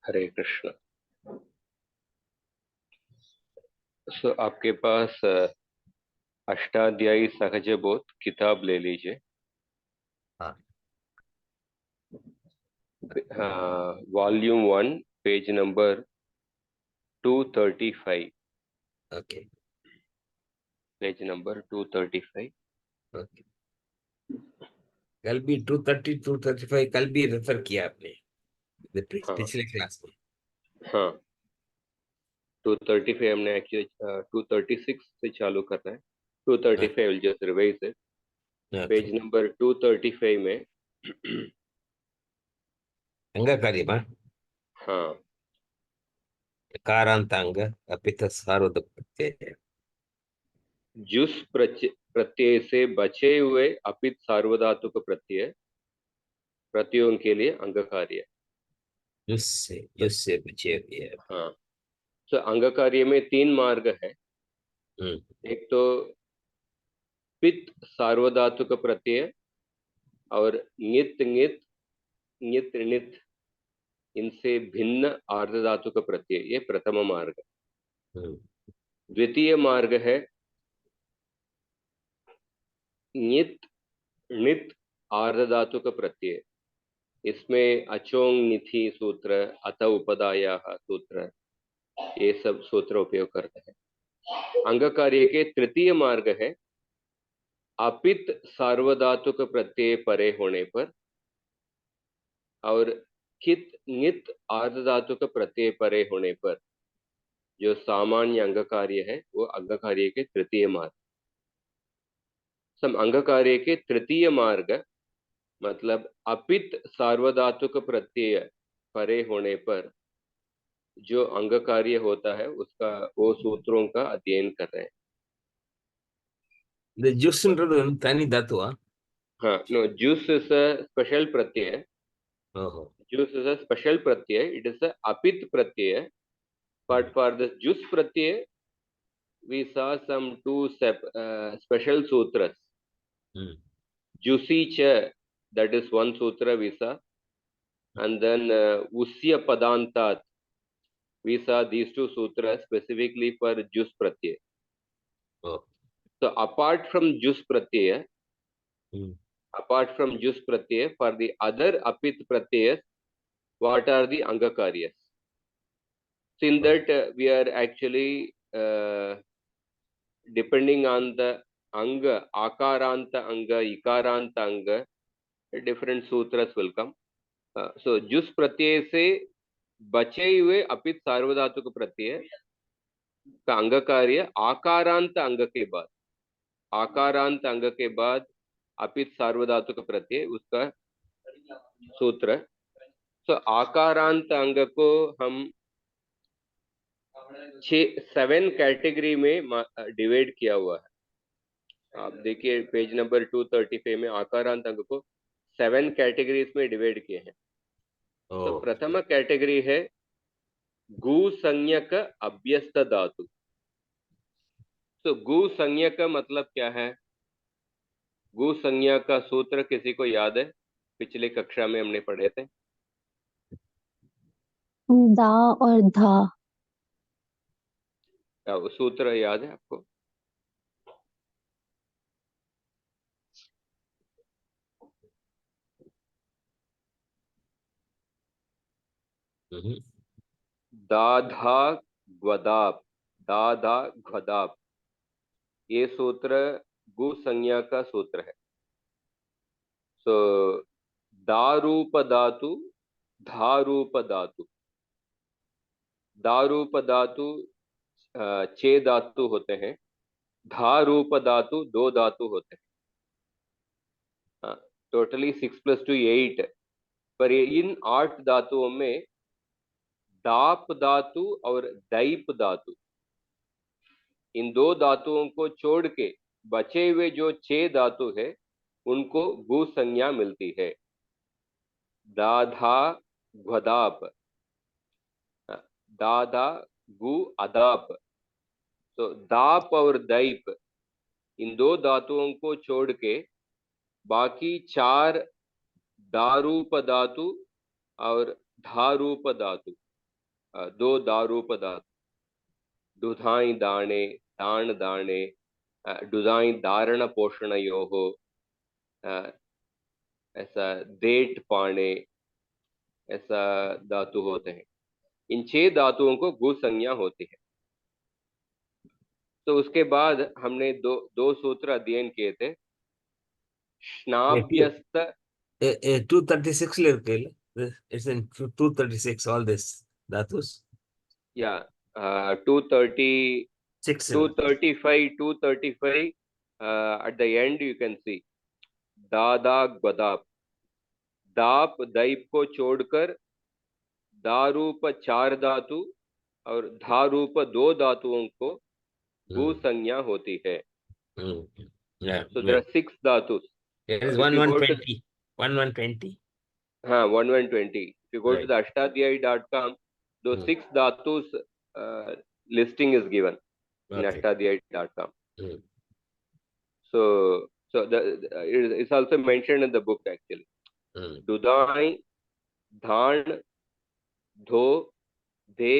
हरे कृष्ण। आपके पास अष्टाध्यायी सहज बोध किताब ले लीजिए। हाँ। Volume 1, page number 235। Okay. Page number 235। Okay. कल भी 230 235 कल भी रेफर किया आपने हाँ पिछले क्लास में। हाँ, 235 हमने एक्चुअली 236 से चालू कर रहे हैं। हाँ। 235 will just revise it. Okay. Page number 235 में अंग कार्यमा हाँ, कारांतांग अपित सार्वध प्रत्यय। जुस प्रत्यय से बचे हुए अपित सार्वधातुक प्रत्यय प्रत्ययों के लिए अंग कार्य। युस्य बचे हुए। हाँ, तो अंग कार्य में 3 मार्ग है। हम्म। एक तो पित सार्वधातुक प्रत्यय और नित नित नित नित इनसे भिन्न आर्धधातुक प्रत्यय, ये प्रथम मार्ग। हम्म। द्वितीय मार्ग है नित नित आर्धधातुक प्रत्यय। इसमें अचोंग निथि सूत्र, अत उपदाया सूत्र, ये सब सूत्र उपयोग करते हैं। अंग कार्य के तृतीय मार्ग है अपित सार्वधातुक प्रत्यय परे होने पर और कित नित आर्धधातुक प्रत्यय परे होने पर जो सामान्य अंग कार्य है वो अंग कार्य के तृतीय मार्ग। सम अंग कार्य के तृतीय मार्ग मतलब अपित सार्वधातुक प्रत्यय परे होने पर जो अंग कार्य होता है उसका वो सूत्रों का अध्ययन कर रहे हैं। இந்த ஜூஸ்ன்றது வந்து தனி தாத்துவா? हाँ, नो, जूस इज अ स्पेशल प्रत्यय। ஓஹோ। जूस इज अ स्पेशल प्रत्यय, इट इज अ अपित प्रत्यय। ம். But for the jus pratyay, we saw some two special sutras. ம். Jusi cha, that is one sutra we saw, and then usya padantat, we saw these two sutras specifically for jus pratyay. O. So ம். apart from jus pratyay, for the other apit pratyayas, what are the anga karyas? So in O. that we are actually depending on the anga, akaranta anga, ikaranta anga, different sutras will come. So जुस प्रत्यय से बचे हुए अपित सार्वधातुक प्रत्यय का अंग कार्य आकारांत अंग के बाद, आकारांत अंग के बाद अपित सार्वधातुक प्रत्यय उसका सूत्र। तो आकारांत अंग को हम 7 कैटेगरी में डिवाइड किया हुआ है। आप देखिए पेज नंबर 235 में आकारांत अंग को 7 कैटेगरीज में डिवाइड किए हैं। ஓ. तो प्रथम कैटेगरी है गु संज्ञक अभ्यस्त धातु। तो गु संज्ञा का मतलब क्या है? गु संज्ञा का सूत्र किसी को याद है? पिछले कक्षा में हमने पढ़े थे। दा और धा। क्या वो सूत्र याद है आपको? ம்ஹும். दाधा ग्वदाप, दाधा ग्वदाप, ये सूत्र गु संज्ञा का सूत्र है। सो दारूप धातु, धारूप धातु, दारूप धातु 6 धातु होते हैं, धारूप धातु 2 धातु होते हैं। टोटली 6 + 2 8। पर इन 8 धातुओं में दाप धातु और दैप धातु, इन 2 धातुओं को छोड़ के बचे हुए जो 6 धातु है उनको गु संज्ञा मिलती है। दाधा घदाप, दाधा गु अदाप। तो दाप और दैप इन 2 धातुओं को छोड़ के बाकी 4 दारूप धातु और धारूप धातु, दो दारूप धातु, दुधाई दाणे, दान दाणे, दुधाई धारण पोषणयोः, ऐसा देट पाणे, ऐसा धातु होते हैं। इन 6 धातुओं को गु संज्ञा होती है। तो उसके बाद हमने दो सूत्र अध्ययन किए थे। स्नाभ्यस्त 236 ல இருக்கு இல்ல? It's in 236 all this dhatus. या 230 6 235 235 at the end you can see दादा गदाप, दाप दैप को छोड़कर दारूप 4 धातु और धारूप 2 धातुओं को गु संज्ञा होती है। Yeah. So there are 6 धातु. It is If you go to 1120. 1120. हाँ 1120. If you go to Right. the ashtadhyayi.com, those 6 dhatus listing is given in Okay. ashtadhyayi.com. Mm. So it's also mentioned in the book actually. Dudai, dhan, dho, de,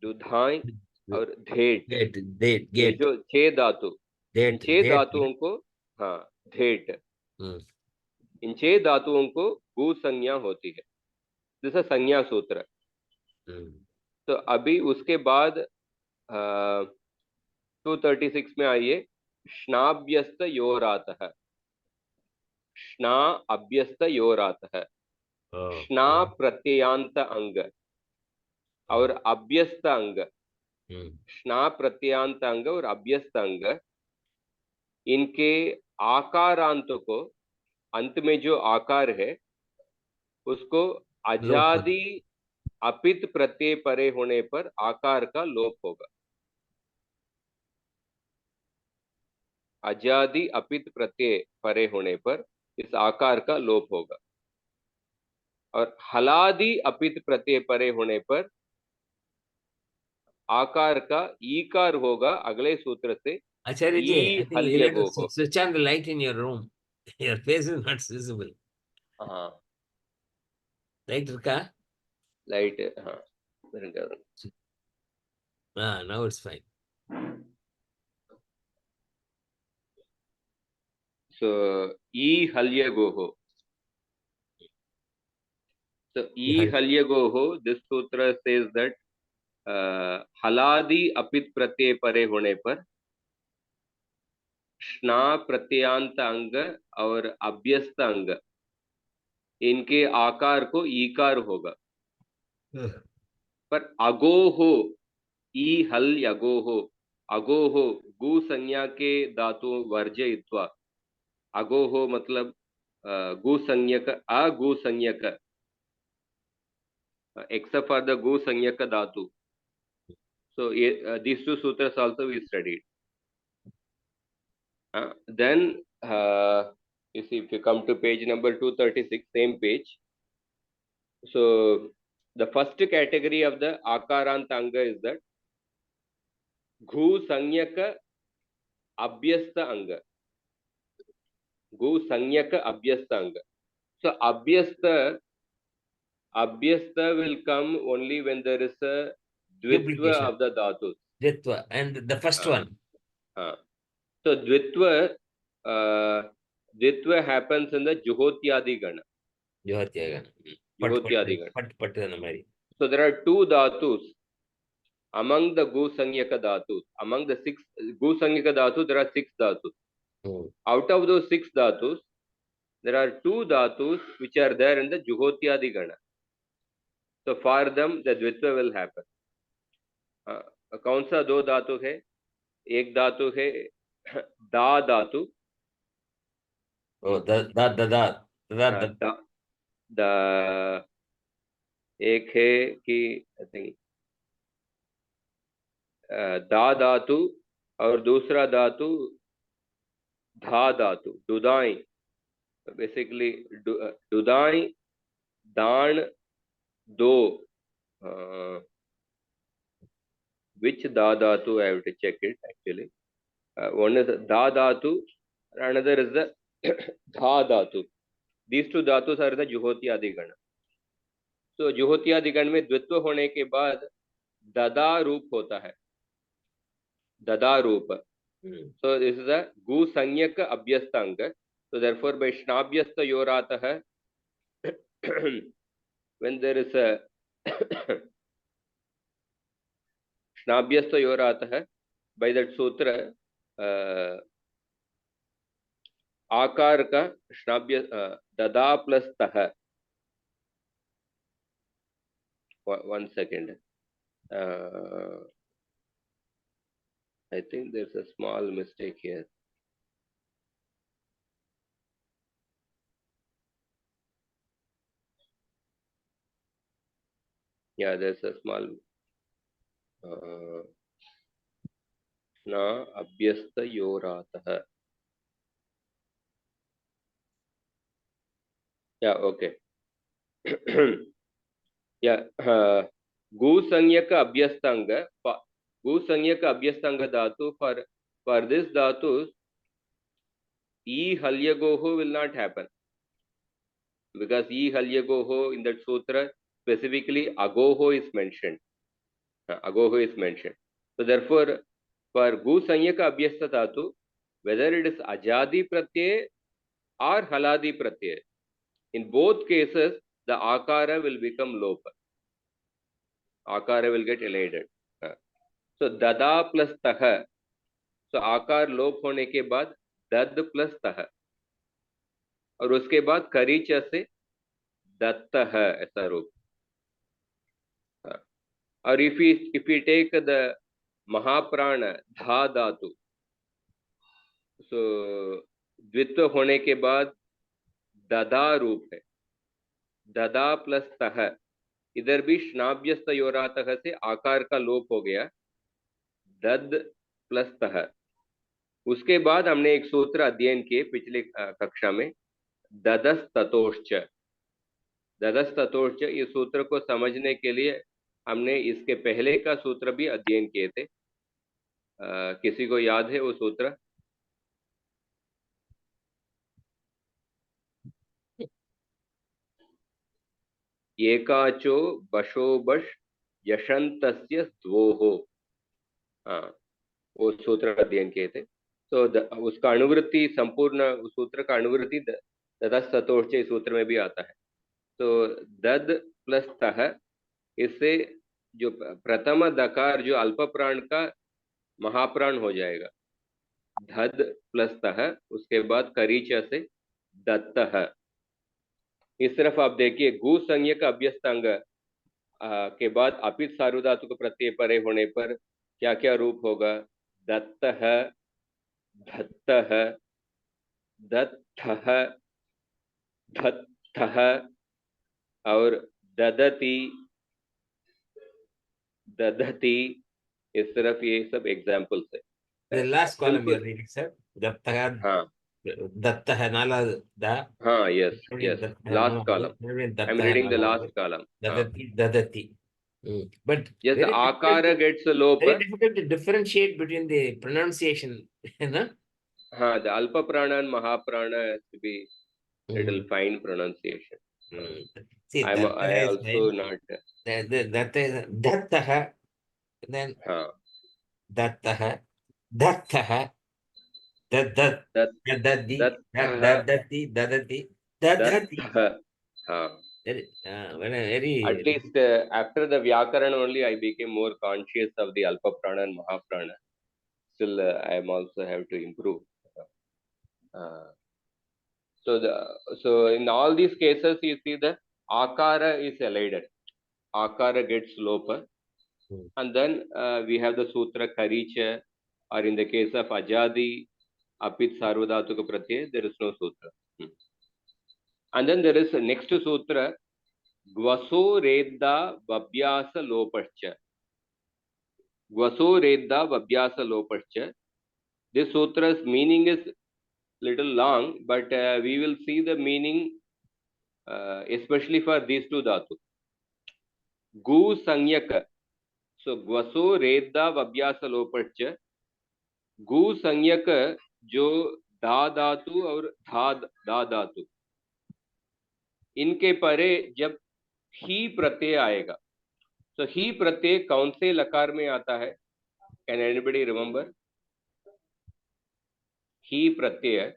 दुधाई और धेट, Date. ये जो 6 धातु, इन 6 धातुओं को हाँ धेट, इन 6 धातुओं को गु संज्ञा होती है। जैसा संज्ञा सूत्र। तो अभी उसके बाद 236 में आइए, स्नाभ्यस्त योरातः, स्ना अभ्यस्त योरातः, स्ना प्रत्ययांत अंग और अभ्यस्त अंग, स्ना प्रत्ययांत अंग और अभ्यस्त अंग, इनके आकारांत को, अंत में जो आकार है उसको अजादि अपित प्रत्यय परे होने पर आकार का लोप होगा। अजादि अपित प्रत्यय परे होने पर इस आकार का लोप होगा। और हलादि अपित प्रत्यय परे होने पर आकार का ईकार होगा अगले सूत्र से। Acharya ji, I think हल्य you have go to हो। switch on the light in your room. Your face is not visible. हाँ Light irka? लाइट, हाँ Now it's fine. So ई हल्य गो हो। So ई हल्य गो हो, this sutra says that हलादि अपित प्रत्यय परे होने पर स्ना प्रत्ययांत अंग और अभ्यस्त अंग, इनके आकार को ईकार होगा। पर अगोहो, ई हल यगोहो, अगोहो गु संज्ञा के धातु वर्जयित्वा, अगोहो मतलब गु संज्ञक, अगु संज्ञक, except for the gu sanyaka dhatu. So these two sutras also we studied. Then you see, if you come to page number 236, same page. So the first category of the akaranta anga is that gu sanyaka abhyasta anga. Gu sanyaka abhyasta anga. So abhyasta will come only when there is a dvitva of the dhatus. Dvitva, and the first one. So dvitva happens in the juhotyadi gana. Juhotyadi gana. So there are 2 dhatus among the gu sanyaka dhatus. Among the 6 gu sanyaka dhatus, there are 6 dhatus. Out of those 6 dhatus, there are 2 dhatus which are there in the juhotyadi gana. So for them the dvitva will happen. कौन सा 2 धातु है? एक धातु है दा धातु, एक है कि आई थिंक दा धातु और दूसरा धातु धा धातु, दुदाई, बेसिकली दुदाई, दान, दो, which da dhatu, I have to check it actually. One is da dhatu, another is the dha dhatu. These 2 dhatus are the juhotyadi gana. तो जुहोत्यादिगण में द्वित्व होने के बाद ददा रूप होता है, ददा रूप. So this is a gu sanyak abhyastang. So therefore by shnabhyasta yoratah, when there is a shnabhyasta yoratah, by that sutra आकार का श्नाभ्य ददा प्लस तह. One second. I think there's a small mistake here. Yeah, there's a small na abhyasta yoratah. Yeah, okay. Yeah, gu sanyak abhyastanga. Gu sanyak abhyastanga dhatu, for this dhatu e halyagoho will not happen, because e halyagoho in that sutra specifically agoho is mentioned. Agoho is mentioned. So therefore for gu sanyaka abhyasta dhatu, whether it is ajadi pratyay or haladi pratyay, in both cases the akara will become lopa. Akara will get elided. So dada plus tah, so आकार लोप होने के बाद दद plus तह, और उसके बाद करीच से दत्त है ऐसा रूप. और if we take the महाप्राण धा धातु, so द्वित्व होने के बाद ददा रूप है, ददा प्लस तह. इधर भी श्नाभ्यस्त योरातः से आकार का लोप हो गया, दद प्लस तह. उसके बाद हमने एक सूत्र अध्ययन किए पिछले कक्षा में, ददस ततोश्च. ददस ततोश्च, इस सूत्र को समझने के लिए हमने इसके पहले का सूत्र भी अध्ययन किए थे. किसी को याद है वो सूत्र? एकाचो बशो बश यशंतस्य द्वोहो, वो सूत्र अध्ययन किए थे. तो उसका अनुवृत्ति, संपूर्ण सूत्र का अनुवृत्ति ददस ततोश्च इस सूत्र में भी आता है. तो दद प्लस तह, इससे जो प्रथम दकार जो अल्प प्राण का महाप्राण हो जाएगा, धद प्लस तह. उसके बाद करीच से दत्तः. इस तरफ आप देखिए, गु संज्ञक अभ्यस्तांग के बाद अपित सार्वधातुक प्रत्यय परे होने पर क्या क्या रूप होगा? दत्तः, धत्तः, दत्तः, धत्तः और ददति, दधति. इस तरफ ये सब एग्जाम्पल्स है. The last column you are reading, sir. Dattah. हाँ, Dattah nala da. हाँ, yes, yes. Last column. I'm reading the last column. Dadati, dadati. But yes, the akara gets a lopa. very difficult to differentiate between the pronunciation. No? हाँ, the alpa prana and mahaprana has to be little fine pronunciation. See, I also not. Dattah, then dattah, dattah, dadati, dadati, dadati, dadati. Very. At least after the Vyakarana only I became more conscious of the Alpa Prana and Mahaprana. Still, I am also have to improve. So in all these cases, you see the Akara is elided. Akara gets lopa. And then we have the Sutra Karicha, or in the case of Ajadi, Apit Sarvadhatuka Pratyay, there is no Sutra. And then there is next Sutra, Gvaso Redda Vabhyasa Lopascha. Gvaso Redda Vabhyasa Lopascha. This Sutra's meaning is little long, but we will see the meaning especially for these two dhatu. Gu Sanyaka. So Gvaso Redda Vabhyasa Lopascha. Gu Sanyaka जो धा धातु और धा धातु, इनके परे जब ही प्रत्यय आएगा. So ही प्रत्यय कौन से लकार में आता है? Can anybody remember? He Pratyaya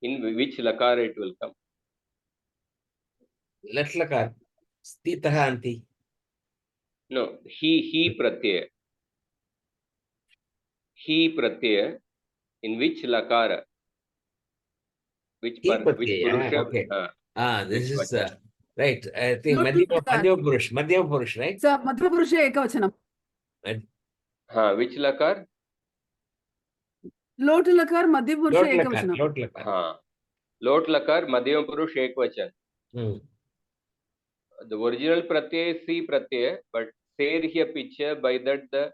in which lakar it will come? Let lakar. Stitah anti. No, he pratyaya. He pratyaya in which lakara? Which He purusha? okay. This Which is vachan? right. I think Not Madhya lakar. Purush. Madhya Purush, right? So, Madhya Purusha Ekavachanam. Which lakar? Lot lakar, Madhya Purusha Lot lakar. Ekavachanam. Lot lakar. Lot lakar, madhyam purush ekvachan. The original pratyay is C pratyay, but said here picture by that the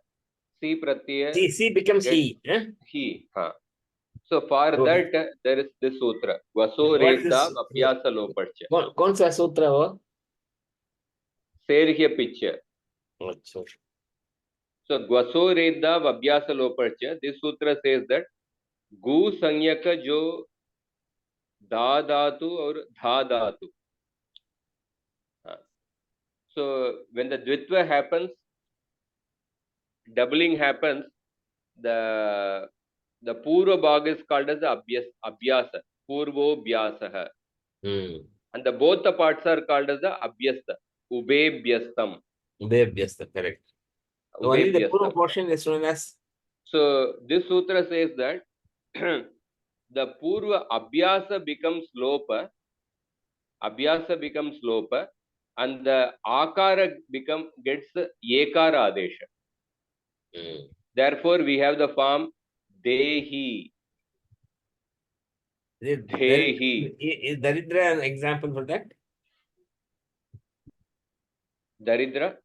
C pratyay C becomes gets he. Huh? he. So for Okay. that there is this sutra. Vaso What is redda this? vapyasa lopachya. कौन सा सूत्र है वो? Said here picture. अच्छा. So Gvaso redda vapyasa lopachya. This sutra says that gu sanyaka jo da dhatu or dha dhatu. So when the dvitva happens, doubling happens, the purva bhag is called as the abhyasa, purvo bhyasah, and the both the parts are called as the abhyasta, ubebhyastam. Ubebhyasta, correct. So only the purva portion is known as. So this sutra says that the purva abhyasa becomes lopa, and the akara gets ekara adesha. Therefore, we have the form dehi. Dehi. Is Daridra an example for that? Daridra?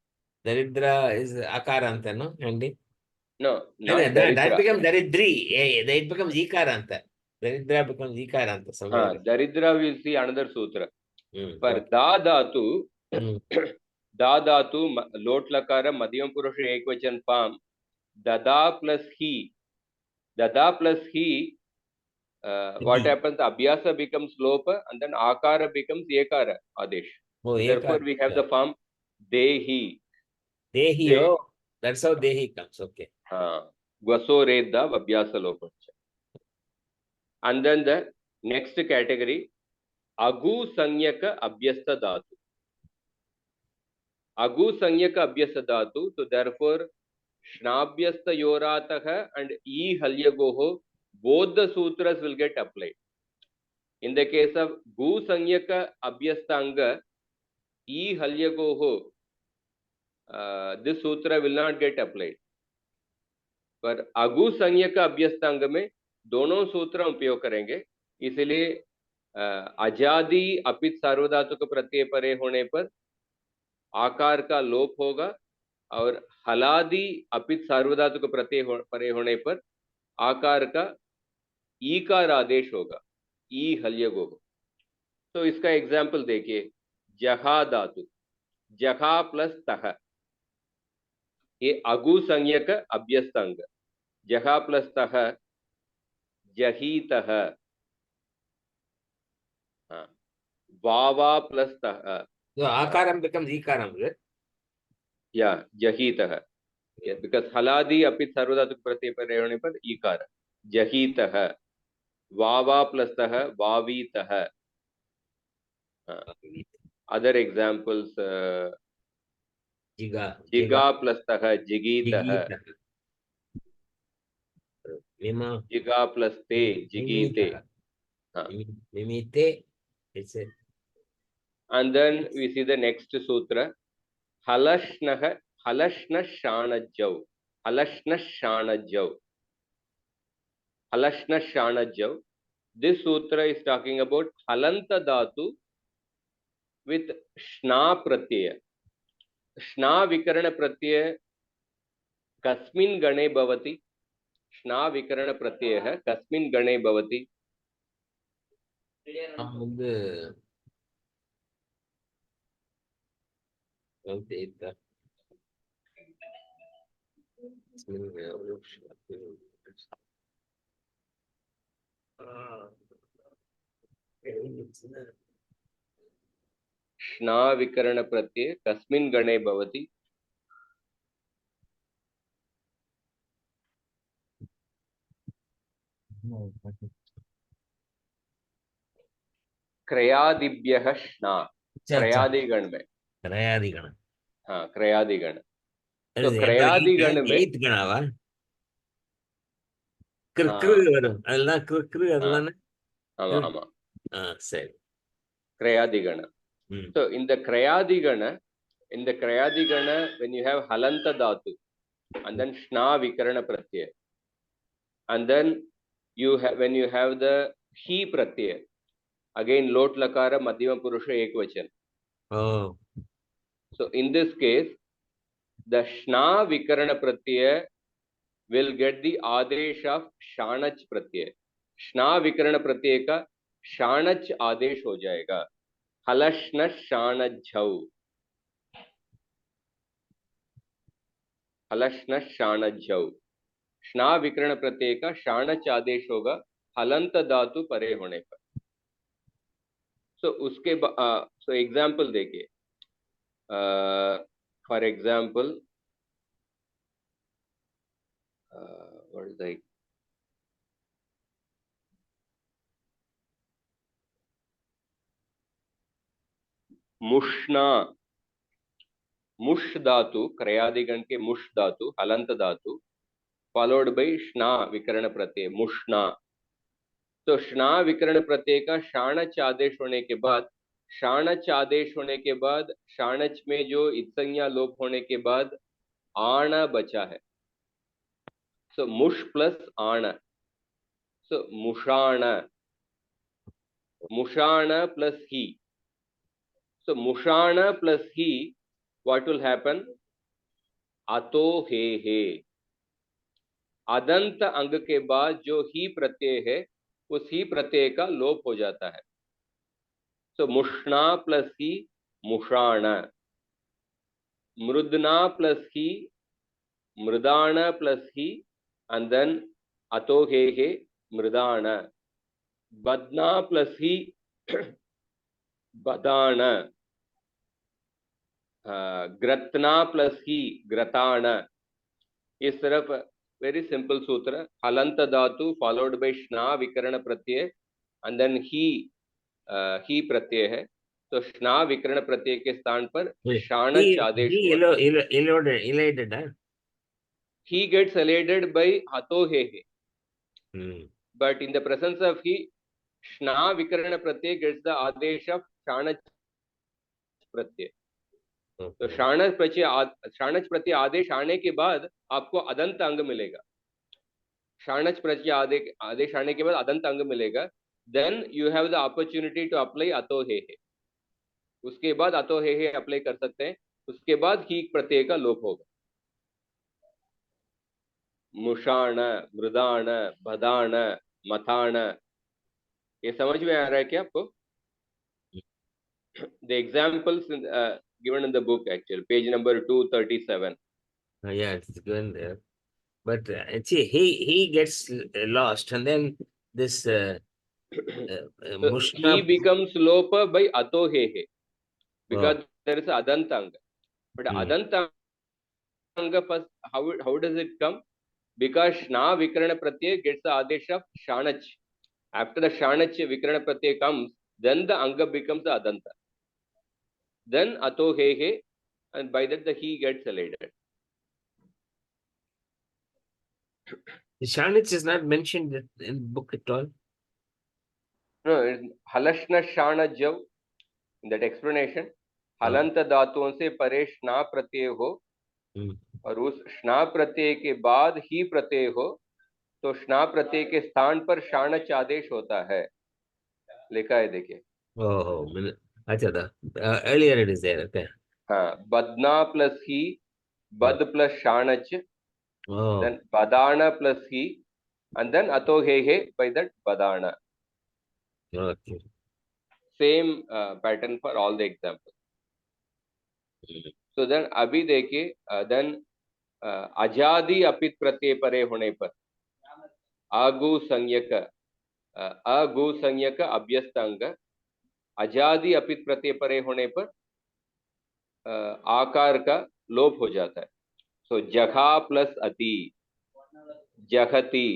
Daridra is Akaranta, no? Andy? No, not That Daridra. becomes Daridri. It becomes Ikaranta. Daridra becomes Ikaranta somewhere. Daridra will see another sutra. For Okay. da dhatu, da dhatu, lot lakara, madhyam purusha ekvachan form, dada plus he. Dada plus he, what happens? Abhyasa becomes lopa and then akara becomes ekara adesh. Oh, Therefore, we have the form dehi. Dehi, oh, that's how Dehi comes. Okay. Gvaso redda vabhyasa lopacha. And then the next category, agu sanyaka abhyasta dhatu. Agu sanyaka abhyasta dhatu. So therefore, shnabhyasta yorataha and e halyagoho, both the sutras will get applied. In the case of gu sanyaka abhyastanga, e halyagoho, this sutra will not get applied. पर अगु संज्ञक अभ्यस्तांग में दोनों सूत्र उपयोग करेंगे, इसलिए अजादि अपित सार्वधातुक प्रत्यय परे होने पर आकार का लोप होगा और हलादि अपित सार्वधातुक प्रत्यय परे होने पर आकार का ईकार आदेश होगा, ई हल्यगो. तो इसका एग्जाम्पल देखिए, जहा धातु, जहा प्लस तह, ये अगु संज्ञक अभ्यस्तांग. जहा प्लस तह जहीतः, वावा प्लस तह. So Akaram becomes Ikaram, right? Yeah, जहीतः. Yes, because हलादि अपित सार्वधातुक प्रत्यय पर होने पर ईकार. जहीतः, वावा प्लस तह वावीतः. Other examples, जिगा प्लस तह जिगीतः, जिगा प्लस ते जिगीते. Mimite. It's it. And then we see the next sutra, halashnah halashnashanajau, halashnashanajau, halashnashanajau. This sutra is talking about halanta dhatu with shna pratyaya. Shna vikarana pratyaya kasmin gane bhavati. Shna vikarana pratyaya kasmin gane bhavati. श्ना विकरण प्रत्यय कस्मिन् गणे भवति? क्रयादिभ्यः श्ना, क्रयादिगण में। क्रयादिगण हाँ, क्रयादिगण। तो क्रयादिगण में eight गणावा கிரு हाँ வரும் அதெல்லாம் கிரு हाँ அதெல்லாம் ஆமா ஆமா சரி क्रयादिगण. So in the Krayadigana, when you have halanta dhatu and then shna vikarana pratyaya, and then you have when you have the he pratyaya, again lot lakara madhyama purusha ekvachan. oh So in this case, the shna vikarana pratyaya will get the adesh of shanach pratyaya. shna vikarana pratyaya का shanach आदेश हो जाएगा. हलश्न शाणज्झौ, हलश्न शाणज्झौ. श्ना विकरण प्रत्यय का शाणच आदेश होगा हलंत धातु परे होने पर. So उसके सो एग्जाम्पल देखिए. For example what is the मुष्णा, मुष धातु क्रयादिगण के मुष धातु हलंत धातु फॉलोड बाय श्ना विकरण प्रत्यय मुष्णा. तो श्ना विकरण प्रत्यय का शाणच आदेश होने के बाद, शाणच आदेश होने के बाद शाणच में जो इत्संज्ञा लोप होने के बाद आण बचा है. सो मुष प्लस आण, सो मुषाण, मुषाण प्लस ही. सो मुषाण प्लस ही, व्हाट विल हैपन? अतो हे. अदंत अंग के बाद जो ही प्रत्यय है उस ही प्रत्यय का लोप हो जाता है. सो मुष्णा प्लस ही मुषाण, मृदना प्लस ही मृदाण प्लस ही, and then अतो हे मृदाण. बदना प्लस ही बदाण. ग्रतना प्लस ही ग्रताण. इस तरफ वेरी सिंपल सूत्र. हलंत धातु followed by श्ना विकरण Pratyaya and then he प्रत्यय है. तो श्ना विकरण प्रत्यय के स्थान पर शाणच आदेश हुआ. He gets elided by ato he. But in the presence of he, shna vikarana pratyay gets the adesh of shanach pratyay. तो शाणच प्रत्यय आदेश आने के बाद आपको अदंत अंग मिलेगा. शाणच प्रत्यय आदेश आने के बाद अदंत अंग मिलेगा. Then you have the opportunity to apply अतो हे. उसके बाद अतो हे अप्लाई कर सकते हैं. उसके बाद ही प्रत्यय का लोप होगा. मुषाण, मृदाण, बदाण, मथाण. ये समझ में आ रहा है क्या आपको? The examples given in the book, actually, page number 237. Yeah, it's given there. But see, he gets lost, and then this So Mushna. he becomes lopa by ato he because there is adantanga. But adantanga first, how does it come? Because shna vikarana pratyay gets the adesh of shanach. After the shanach vikarana pratyay comes, then the anga becomes the adanta. Then ato he, and by that the he gets elided. The Shanich is not mentioned in the book at all. No, it's halashna shana jav. In that explanation, हलंत धातुओं से परे श्ना प्रत्यय हो और उस श्ना प्रत्यय के बाद ही प्रत्यय हो तो श्ना प्रत्यय के स्थान पर शाणच आदेश होता है. लिखा है देखिए. Oh, अच्छा, earlier it is there. Okay. हाँ, बदना प्लस ही, बद प्लस शाणच, then बदाना प्लस ही, and then अतो हे by that बदाना. Okay. Same pattern for all the examples. So then अभी देखिए, then अजादि अपित प्रत्यय परे होने पर आगु संज्ञक अभ्यस्त अंग, अजादि अपित प्रत्यय परे होने पर आकार का लोप हो जाता है। सो जघा प्लस अति, जघति,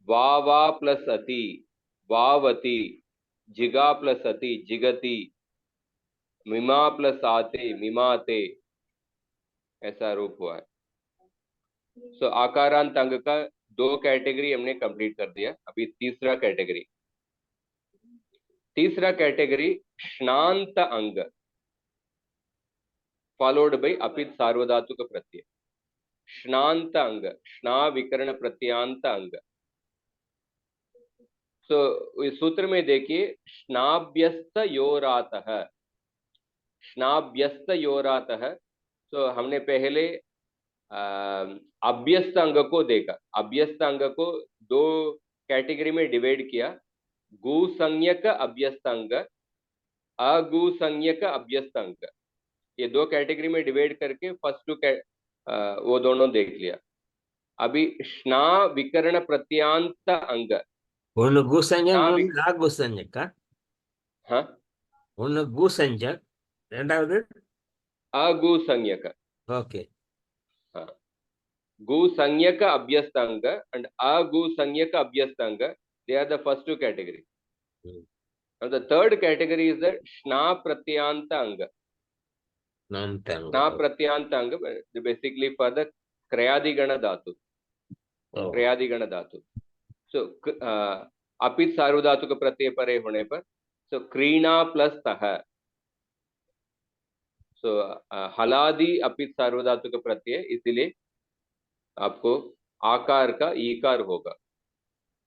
वा प्लस अति, वावति, जिगा प्लस अति, जिगति, मिमा प्लस आते, मिमाते, ऐसा रूप हुआ है। सो आकारांत अंग का 2 कैटेगरी हमने कंप्लीट कर दिया। अभी तीसरा कैटेगरी श्नांत अंग फॉलोड बाय अपित सार्वधातुक प्रत्यय। श्नांत अंग, श्ना विकर्ण प्रत्यांत अंग। सो इस सूत्र में देखिए, श्नाभ्यस्त योरातः, श्नाभ्यस्त योरातः। सो हमने पहले अभ्यस्त अंग को देखा। अभ्यस्त अंग को 2 कैटेगरी में डिवाइड किया, गु संज्ञक अभ्यस्त अंग, अगु संज्ञक अभ्यस्त अंग। ये 2 कैटेगरी में डिवाइड करके फर्स्ट 2 वो दोनों देख लिया। अभी श्ना विकर्ण प्रत्यांत अंग, ಒಂದು ಗು ಸಂಜಕ್ श्ना ಒಂದು ಆ ಗು ಸಂಜಕ हाँ, ಒಂದು ಗು ಸಂಜಕ್ ரெண்டாவது अगु संज्ञक, ஓகே हाँ, गु संज्ञक अभ्यस्त अंग and अगु संज्ञक अभ्यस्त अंग, they are the first 2 category. And the third category is the श्ना प्रत्यांत अंग. श्ना प्रत्यांत अंग basically for the क्रयादिगण धातु, क्रयादिगण धातु। सो अपित सार्वधातुक प्रत्यय परे होने पर सो क्रीणा प्लस तह, सो हलादि अपित सार्वधातुक प्रत्यय, इसलिए आपको आकार का ईकार होगा,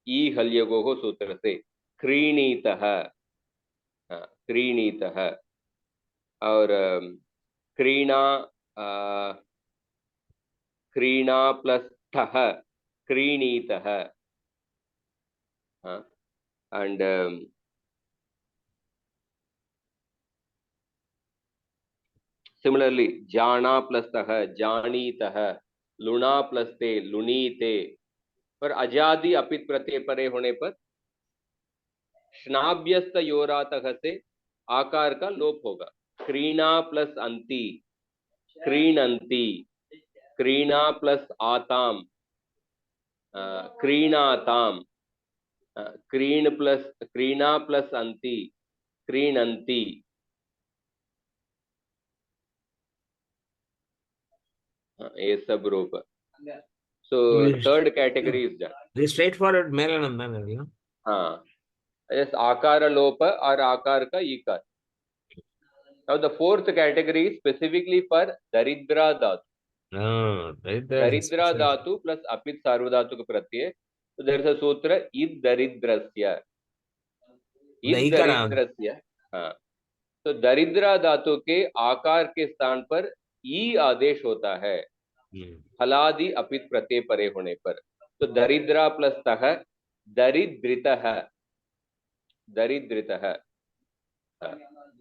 ई हल्यगोः सूत्र से क्रीणीतः, क्रीणीतः। और क्रीणा, क्रीणा प्लस तः क्रीणीतः, and similarly जाना प्लस तः जानीतः, लुणा प्लस ते लुनीते। पर अजादि अपित प्रत्यय परे होने पर श्नाभ्यस्त योरातः से आकार का लोप होगा। क्रीणा प्लस अंति, क्रीणन्ति, क्रीणा प्लस आताम, क्रीणाताम, क्रीणा प्लस अंति, क्रीणन्ति। ये सब रूप। So third category is done. this straightforward मेलनम தானே இது? हाँ, यस, आकार लोप और आकार का ईकार। Now the fourth category specifically for दरिद्रा धातु। दरिद्रा धातु प्लस अपित सार्वधातुक प्रत्यय। तो देयर इज अ सूत्र इद दरिद्रस्य, इद दरिद्रस्य। हाँ, तो दरिद्रा धातु के आकार के स्थान पर ई आदेश होता है हलादि अपित प्रत्यय परे होने पर। तो दरिद्रा प्लस तः दरिद्रितः, दरिद्रितः।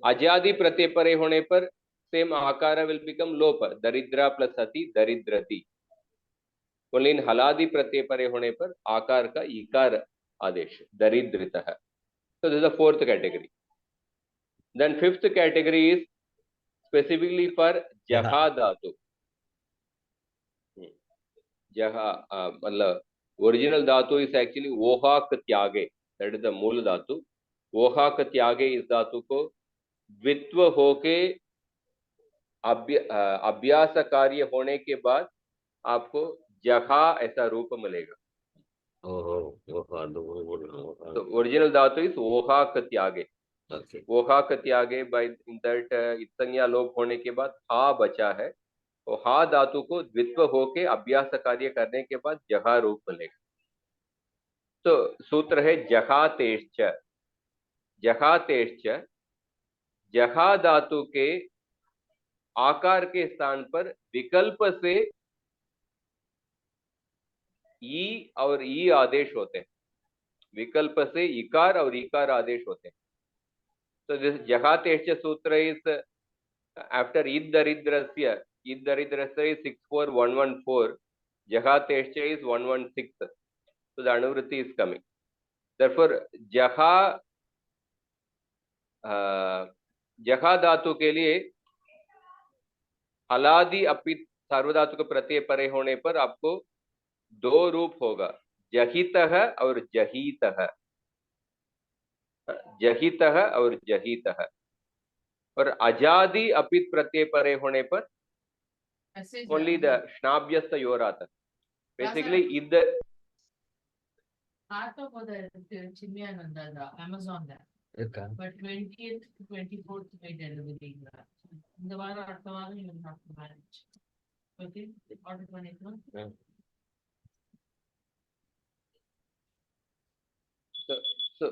अजादि प्रत्यय परे होने पर सेम आकार विल बिकम लोप, दरिद्रा प्लस अति दरिद्रति। ओनली इन हलादि प्रत्यय परे होने पर आकार का ईकार आदेश दरिद्रितः। So this is the fourth category. Then fifth category is specifically for जहा धातु। जहा मतलब ओरिजिनल धातु इज एक्चुअली ओहाक त्यागे, दैट इज द मूल धातु। ओहाक त्यागे इस धातु को द्वित्व होके अभ्यास कार्य होने के बाद आपको जहा ऐसा रूप मिलेगा। तो ओरिजिनल धातु इज ओहाक त्यागे। ओहाक त्यागे बाय दैट इत्संज्ञा लोप होने के बाद हा बचा है, तो हा धातु को द्वित्व होके अभ्यास कार्य करने के बाद जहा रूप मिलेगा। तो सूत्र है जहातेश्च, जहातेश्च। जहा धातु के आकार के स्थान पर विकल्प से ई और ई आदेश होते हैं, विकल्प से इकार और इकार आदेश होते हैं। तो दिस जहातेश्च सूत्र is after id daridrasya, id daridrasya is 64114, jahatesh is 116, so the anuvritti is coming. Therefore jaha, jaha धातु के लिए हलादि अपित सार्वधातुक प्रत्यय परे होने पर आपको दो रूप होगा, जहितः और जहीतः, जहितः और जहीतः। और अजादि अपित प्रत्यय परे होने पर ओनली द श्नाभ्यस्त योरात, बेसिकली इद இருக்கா? But 20th to 24th may delivery. இந்த வாரம் அடுத்த வாரம் you will have to manage. Okay, order பண்ணிக்கலாம். so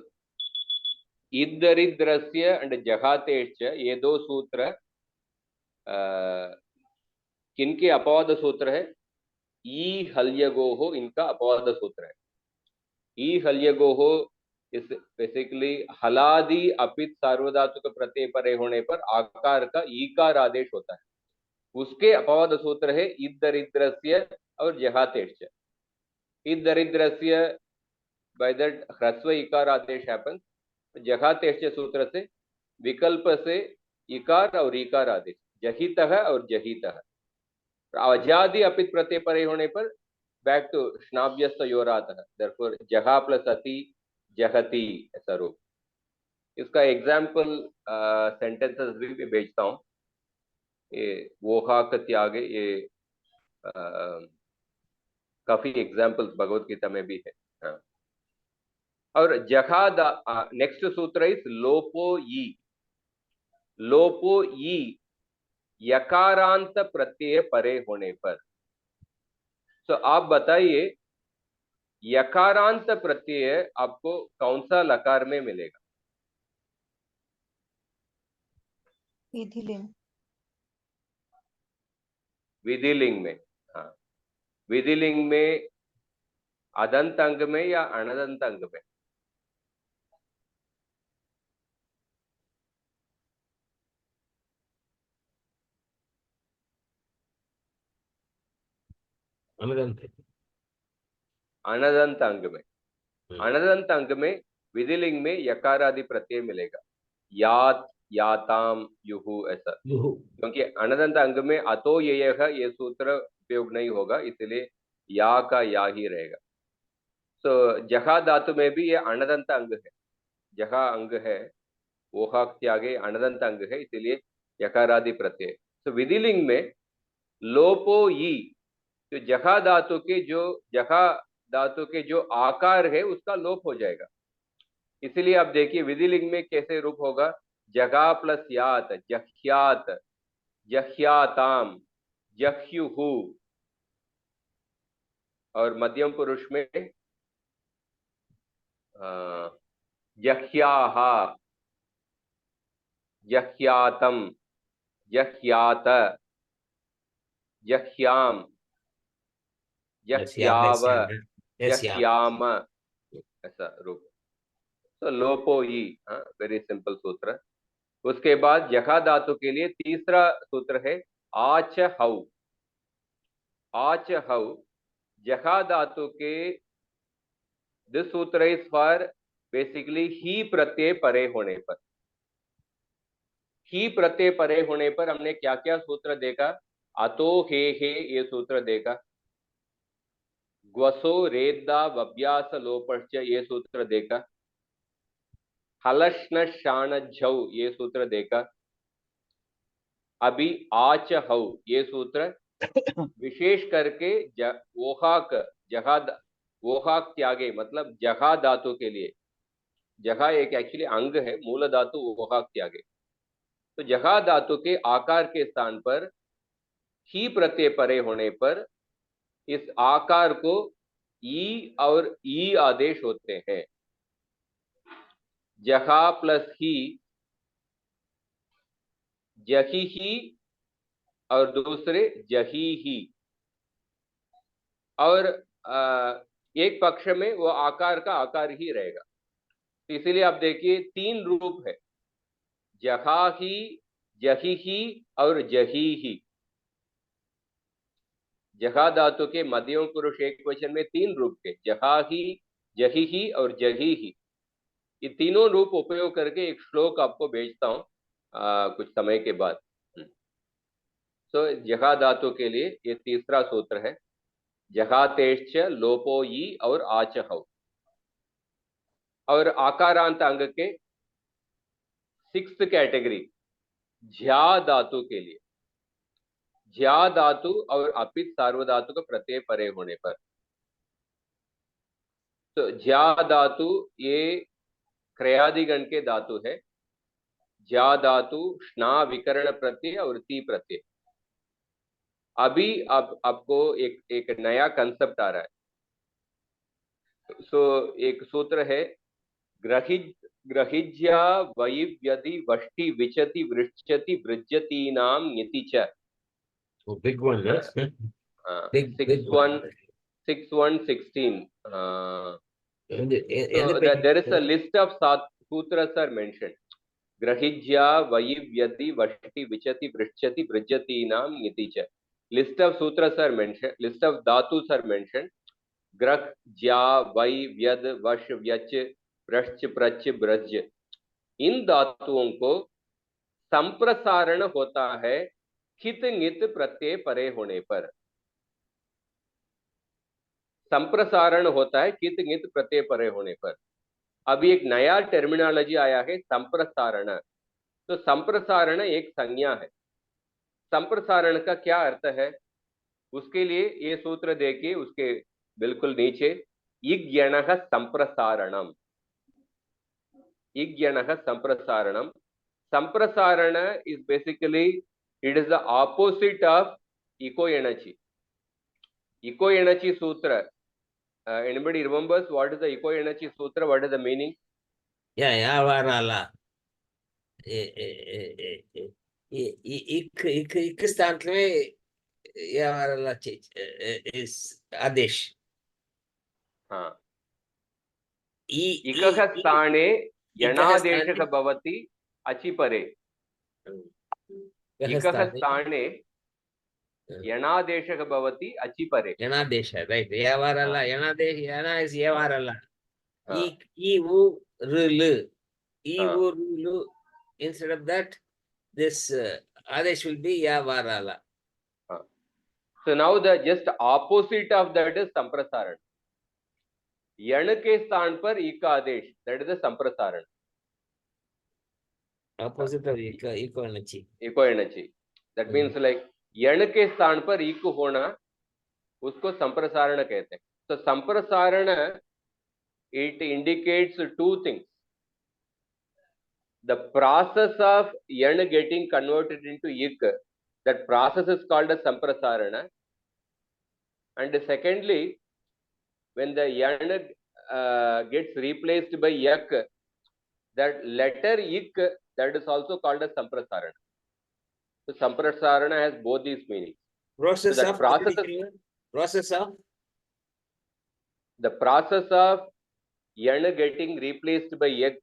इदरिद्रस्य and जहातेश्च ये दो सूत्र किनके अपवाद सूत्र है? ई हल्यगोहो इनका अपवाद सूत्र है। ई हल्यगोहो इस बेसिकली हलादि अपित सार्वधातुक प्रत्यय परे होने पर आकार का ईकार आदेश होता है, उसके अपवाद सूत्र है इदरिद्रस्य और जहातेश्च। इदरिद्रस्य बाय दैट ह्रस्व इकार आदेश हैपेंस, जहातेश्च सूत्र से विकल्प से इकार और ईकार आदेश, जहितः और जहीतः। अजादि अपित प्रत्यय परे होने पर बैक टू श्नाभ्यस्त योरातः, देयरफॉर जहा प्लस अति जहति ऐसा रूप। इसका एग्जाम्पल सेंटेंसेस भी भेजता हूँ, ये वोहाक त्यागे, ये काफी एग्जाम्पल्स भगवत गीता में भी है। हाँ। और जहादा नेक्स्ट सूत्र इस लोपो ई, लोपो ई यकारांत प्रत्यय परे होने पर। तो आप बताइए यकारांत प्रत्यय आपको कौन सा लकार में मिलेगा? विधिलिंग। विधिलिंग में। हाँ, विधिलिंग में अदंत अंग में या अनदंत अंग में? अनदंत अंग में। अनदंत अंग में विधिलिंग में यकारादि प्रत्यय मिलेगा, यात, याताम, युहु ऐसा। क्योंकि अनदंत अंग में अतो ययः ये सूत्र उपयोग नहीं होगा, इसलिए या का या ही रहेगा। तो जहा धातु में भी ये अनदंत अंग है, जहा अंग है, ओहाक त्यागे अनदंत अंग है, इसलिए यकारादि प्रत्यय। तो विधिलिंग में लोपो ई, तो जहा धातु के जो आकार है उसका लोप हो जाएगा। इसलिए आप देखिए विधिलिंग में कैसे रूप होगा, जगा प्लस यात, जह्यात, जह्याताम, जह्युहु। और मध्यम पुरुष में जह्याहा, जह्यातम, जह्यात, जह्याम, जह्याव, जह्याम ऐसा रूप। तो लोपो ई, वेरी सिंपल सूत्र। उसके बाद जहा धातु के लिए तीसरा सूत्र है आच हौ। आच हौ जहा धातु के, दिस सूत्र इज फॉर बेसिकली ही प्रत्यय परे होने पर। ही प्रत्यय परे होने पर हमने क्या क्या सूत्र देखा? अतो हे ये सूत्र देखा, ग्वसो रेद्दा वभ्यास लोपश्च ये सूत्र देखा, हलश्न शाण झौ ये सूत्र देखा। अभी आच हौ ये सूत्र विशेष करके ओहाक, ओहाक त्यागे मतलब जहा धातु के लिए, जहा एक एक्चुअली अंग है, मूल धातु ओहाक त्यागे। तो जहा धातु के आकार के स्थान पर ही प्रत्यय परे होने पर इस आकार को ई और ई आदेश होते हैं। जहा प्लस ही, जही ही, और दूसरे जही ही। और एक पक्ष में वो आकार का आकार ही रहेगा। इसीलिए आप देखिए तीन रूप है, जहा ही, जही ही और जही ही। जहा धातु के मध्यम पुरुष एक वचन में तीन रूप के, जहा ही, जही ही और जही ही। ये तीनों रूप उपयोग करके एक श्लोक आपको भेजता हूं कुछ समय के बाद। तो जहा धातु के लिए ये तीसरा सूत्र है, जहातेश्च लोपो ई और आचहौ। और आकारांत अंग के सिक्स्थ कैटेगरी ज्या धातु के लिए, ज्या धातु और अपित सार्वधातु का प्रत्यय परे होने पर, तो ज्या धातु ये क्रयादिगण के धातु है। ज्या धातु स्ना विकर्ण प्रत्यय और ती प्रत्यय। अभी आपको एक नया कंसेप्ट आ रहा है। एक सूत्र है, ग्रहिज्या वैव्यदि वष्टि विचति वृक्षति वृज्यतीनां ञति च। Oh, big one, yes. Big 6-1-16. In the So there is a list of sutras are mentioned. Grahijya vaivyati vashti vichati vrishchati vrijyatinam gniti cha. List of sutras are mentioned. List of dhatus are mentioned. Grah, jya, vai, vyad, vash, vyach, vrashch, prach, braj. इन धातुओं को संप्रसारण होता है खित ङित प्रत्यय परे होने पर। संप्रसारण होता है कित ङित प्रत्यय परे होने पर। अभी एक नया टर्मिनोलॉजी आया है, संप्रसारण। तो संप्रसारण एक संज्ञा है। संप्रसारण का क्या अर्थ है, उसके लिए ये सूत्र देखिए, उसके बिल्कुल नीचे इग्यणः संप्रसारणम। इग्यणः संप्रसारणम। संप्रसारण is basically it is the opposite of इको एनर्जी। इको एनर्जी सूत्र, anybody remembers what is the eco energy sutra? What is the meaning? Yeah, varala. एक स्थान में या varala is आदेश। हाँ, इकः स्थाने यणादेशः भवति अचिपरे। इकः स्थाने यणादेशः भवति अचिपरे। यणादेश, right? या varala, यणादेश, yana is या varala. I u rulu, I u rulu. Instead of that, this adesh will be ya varala. So now the just opposite of that is संप्रसारण। यण के स्थान पर इक आदेश, that is the संप्रसारण। Opposite of eco energy. Eco energy, that means like यण के स्थान पर इक होना, उसको संप्रसारण कहते हैं। तो संप्रसारण it indicates two things. The process of yan getting converted into ik, that process is called as samprasarana. And secondly, when the yan gets replaced by yak, that letter ik, that is also called as samprasarana. So samprasarana has both these meanings. Process So of the process of yan getting replaced by yak,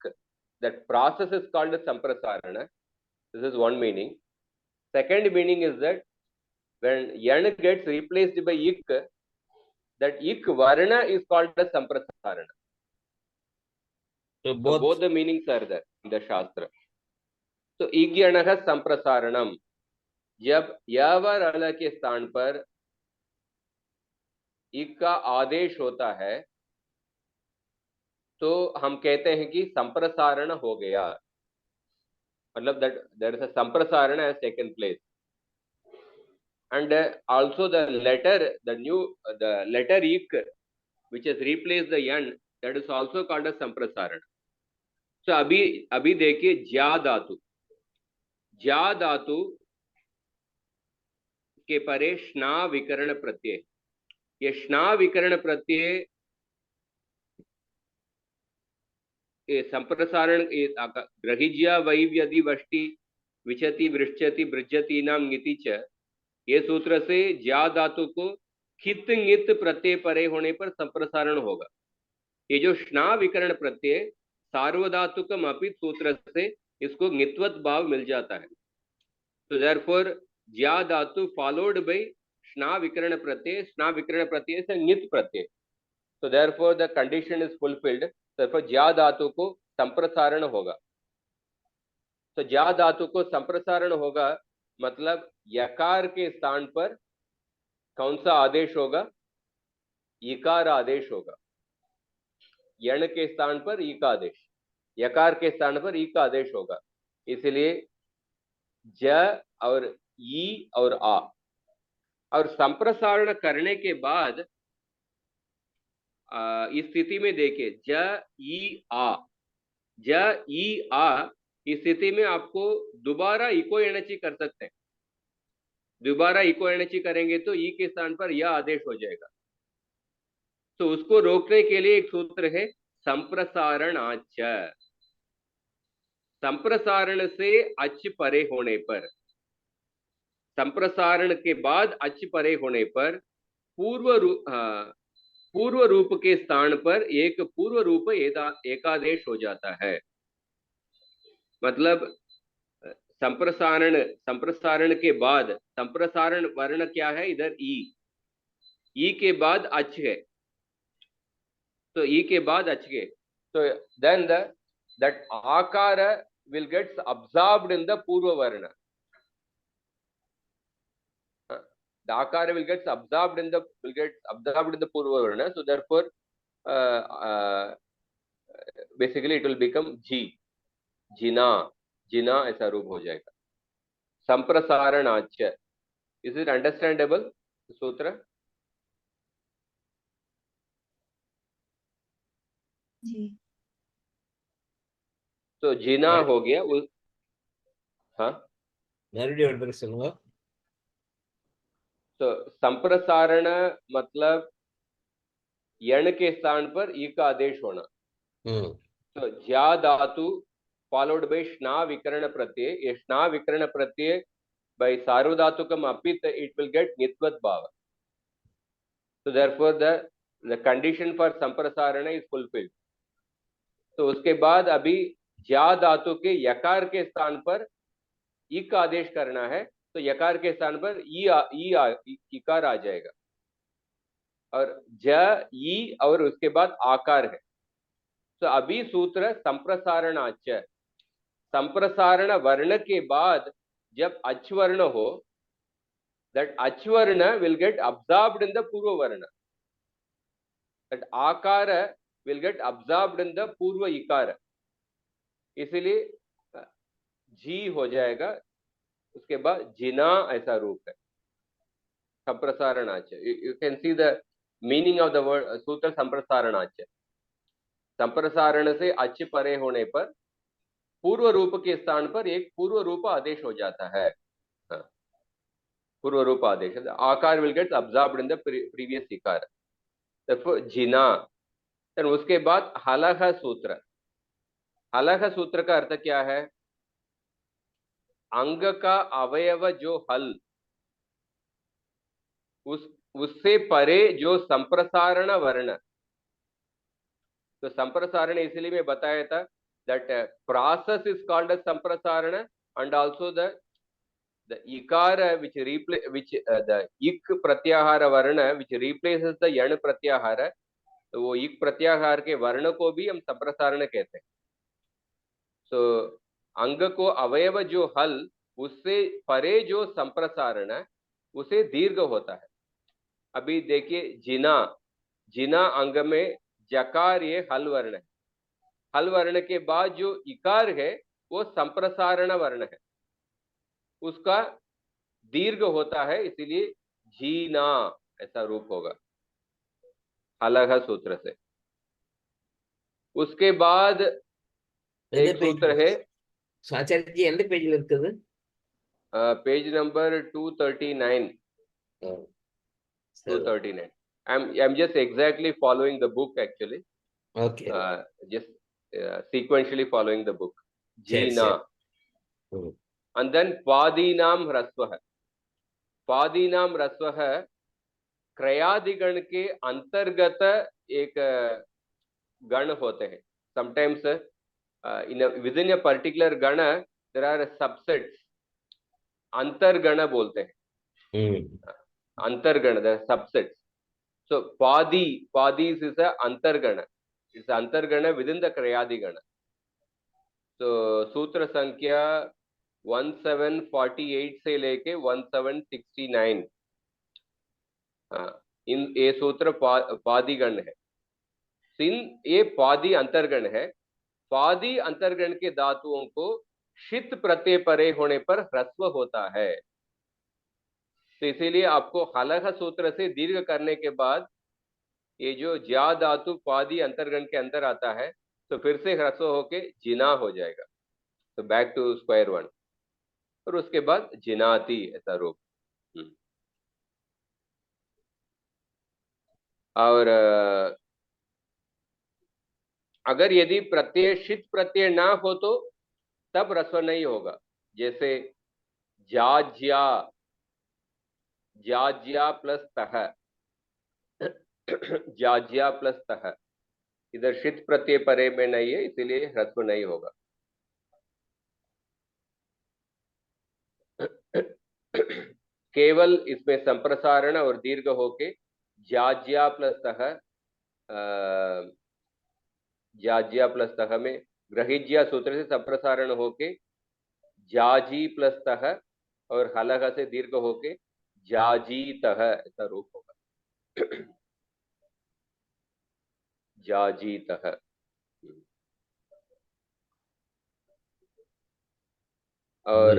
that process is called as samprasarana. This is one meaning. Second meaning is that when yan gets replaced by ik, that ik varna is called as samprasarana. So both the meanings are there in the Shastra. So igyanah samprasaranam, जब यावर अल के स्थान पर इक का आदेश होता है तो हम कहते हैं कि संप्रसारण हो गया, मतलब that there is a संप्रसारण has taken place. And also the letter ik which has replaced the yan, that is also called as संप्रसारण. So अभी देखिए ज्या धातु के परे स्ना विकर्ण प्रत्यय। ये स्ना विकर्ण प्रत्यय संप्रसारण ग्रहिज्या वैव्यदि वष्टि विचति वृश्चति वृज्यतीनां ङिति च, ये सूत्र से ज्या धातु को खित ङित प्रत्यय परे होने पर संप्रसारण होगा। ये जो स्ना विकर्ण प्रत्यय सार्वधातुकम अपित सूत्र से इसको ङित्वत भाव मिल जाता है। तो देयरफॉर ज्या धातु फॉलोड बाय स्ना विकर्ण प्रत्यय से ङित प्रत्यय। तो therefore the condition is fulfilled. तो ज्या धातु को संप्रसारण होगा। तो ज्या धातु को संप्रसारण होगा, मतलब यकार के स्थान पर कौन सा आदेश होगा? इकार आदेश होगा। यण के स्थान पर ई का आदेश, यकार के स्थान पर ई का आदेश होगा। इसलिए ज और ई और आ, और संप्रसारण करने के बाद इस स्थिति में देखिए ज ई आ, ज ई आ, इस स्थिति में आपको दोबारा इको एनर्जी कर सकते हैं। दोबारा इको एनर्जी करेंगे तो ई के स्थान पर यह आदेश हो जाएगा। तो उसको रोकने के लिए एक सूत्र है संप्रसारण आच। संप्रसारण से अच परे होने पर, संप्रसारण के बाद अच परे होने पर पूर्व रूप के स्थान पर एक पूर्व रूप एकादेश हो जाता है। मतलब संप्रसारण के बाद, संप्रसारण वर्ण क्या है? इधर ई के बाद अच है, तो ई के बाद अच है, तो then that akara will get absorbed in the purva varna. The akara will get absorbed in the purva varna. So therefore basically it will become jina ऐसा रूप हो जाएगा। संप्रसारणाच्य, is it understandable सूत्र? जी। तो जिना हो गया उस, हाँ மறுபடியும் ஒரு தடவை சொல்லுங்க। तो संप्रसारण मतलब यण के स्थान पर ई का आदेश होना। तो ज्या धातु फॉलोड बाय श्ना विकरण प्रत्यय, ये श्ना विकरण प्रत्यय बाय सार्वधातुकम अपित इट विल गेट नित्वत भाव। So therefore the condition for संप्रसारण is fulfilled। तो उसके बाद अभी ज्या धातु के यकार के स्थान पर ई का आदेश करना है, तो यकार के स्थान पर इकार आ जाएगा, और ज ई और उसके बाद आकार है। तो अभी सूत्र संप्रसारणाच, संप्रसारण वर्ण के बाद जब अच वर्ण हो, that अच वर्ण will get absorbed in the पूर्व वर्ण, that आकार will get absorbed in the पूर्व इकार, इसलिए जी हो जाएगा। उसके बाद जिना ऐसा रूप है संप्रसारणाच। You can see the meaning of the word सूत्र संप्रसारणाच। संप्रसारण से अच परे होने पर पूर्व रूप के स्थान पर एक पूर्व रूप आदेश हो जाता है। पूर्व रूप आदेश, आकार will get absorbed in the previous इकार, therefore जिना। फिर उसके बाद हलह सूत्र। हलह सूत्र का अर्थ क्या है? अंग का अवयव जो हल, उससे परे जो संप्रसारण वर्ण। तो संप्रसारण इसलिए मैं बताया था that process is called as संप्रसारण, and also the ikara which the ik pratyahara varna which replaces the yan pratyahara, तो वो ik प्रत्याहार के वर्ण को भी हम संप्रसारण कहते हैं। तो अंग को अवयव जो हल, उससे परे जो संप्रसारण है उसे दीर्घ होता है। अभी देखिए जिना, जिना अंग में जकार ये हल वर्ण है, हल वर्ण के बाद जो इकार है वो संप्रसारण वर्ण है, उसका दीर्घ होता है, इसीलिए जीना ऐसा रूप होगा हलह सूत्र से। उसके बाद एक सूत्र है, ஆச்சாரிய ஜி எந்த பேஜ்ல இருக்குது? Page number 239। 239। I'm just exactly following the book actually. Okay. Just sequentially following the book. Jina. And then Padinam Rasvah. Padinam Rasvah क्रयादिगण के अंतर्गत एक गण होते हैं। Sometimes within a particular gana there are subsets, अंतर्गण बोलते हैं। अंतर्गण, the subsets. So Padis is a अंतर्गण, it's अंतर्गण within the क्रयादिगण। So सूत्र संख्या 1748 से लेके 1769 इन ये सूत्र पादिगण है। ये पादी अंतर्गण है। पादी अंतर्गण के धातुओं को शित प्रत्यय परे होने पर ह्रस्व होता है। तो इसीलिए आपको हलह सूत्र से दीर्घ करने के बाद ये जो ज्या धातु पादी अंतर्गण के अंदर आता है तो फिर से ह्रस्व होके जिना हो जाएगा। तो बैक टू स्क्वायर वन, और उसके बाद जिनाती ऐसा रूप। और अगर यदि प्रत्यय शित प्रत्यय ना हो तो तब ह्रस्व नहीं होगा। जैसे जाज्या, जाज्या प्लस तह, जाज्या प्लस तह, इधर शित प्रत्यय परे में नहीं है, इसीलिए ह्रस्व नहीं होगा। केवल इसमें संप्रसारण और दीर्घ होके जाज्या प्लस तह, जाज्या प्लस तह में ग्रहिज्या सूत्र से संप्रसारण होके जाजी प्लस तह और हलह से दीर्घ होके जाजी तह ऐसा रूप होगा। जाजी तह। और